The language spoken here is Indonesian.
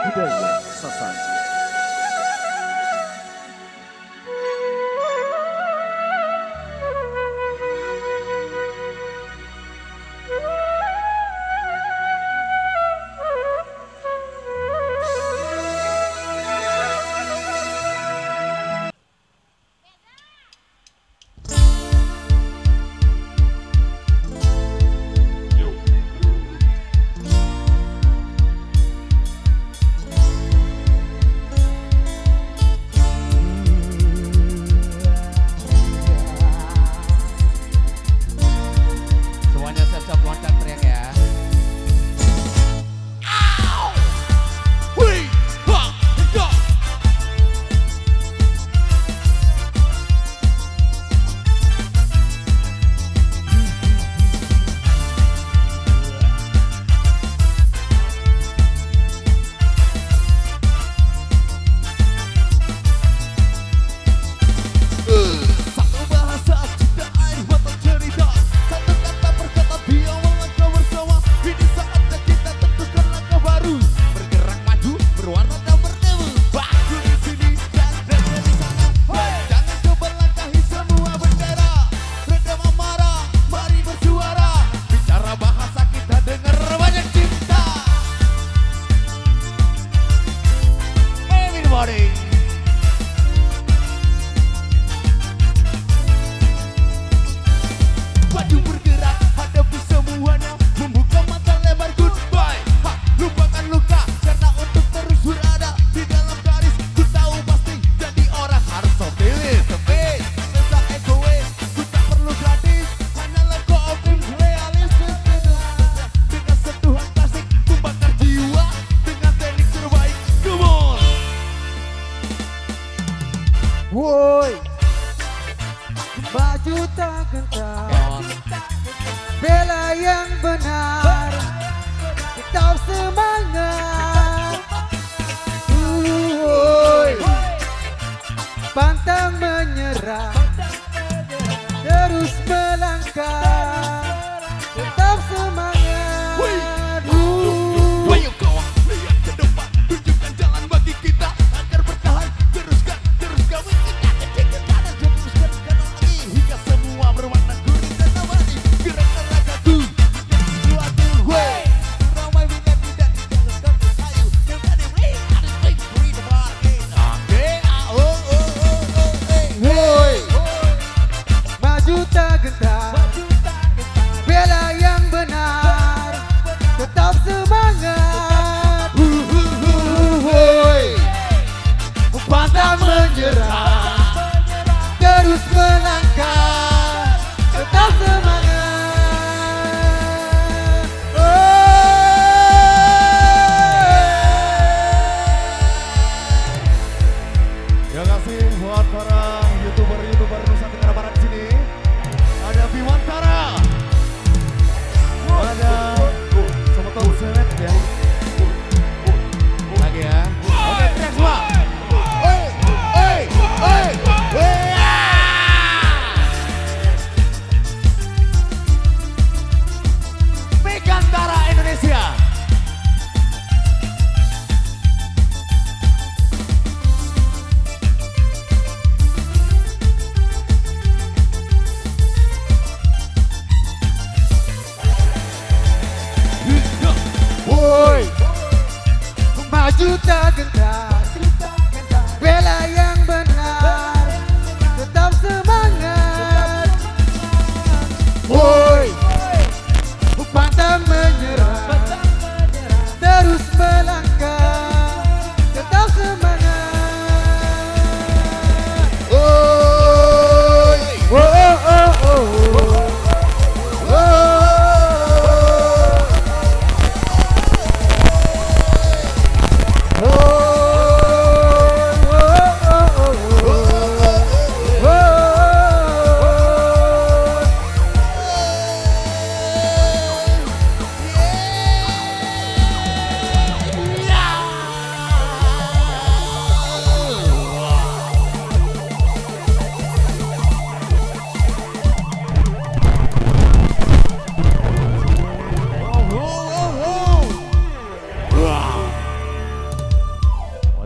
budaya Sasak. Woi, baju tak gentar, bela yang benar, tetap semangat. Woi, pantang menyerah, terus melangkah, tetap semangat. Ayo kawan, lihat ke depan, tunjukkan jalan bagi kita agar bertahan. Teruskan kami kita kecilkan dan teruskan kanan lagi hingga semua berwarna kuning dan abadi. Gerakkan ragaku, jadi suatu way. Ramai bina tidak dijalankan kayu. Yang tadi melihat ada spring free the market. Woi, maju tak gentar, bela yang benar, tetap semangat. Pantang menyerah, terus melangkah, tetap semangat. Terima kasih buat para youtuber Nusa Tenggara Barat di sini. Ada Bimantara, ada Somoton Senet ya. Lagi ya. Oke, teriak semua. Megantara Indonesia. Woi, maju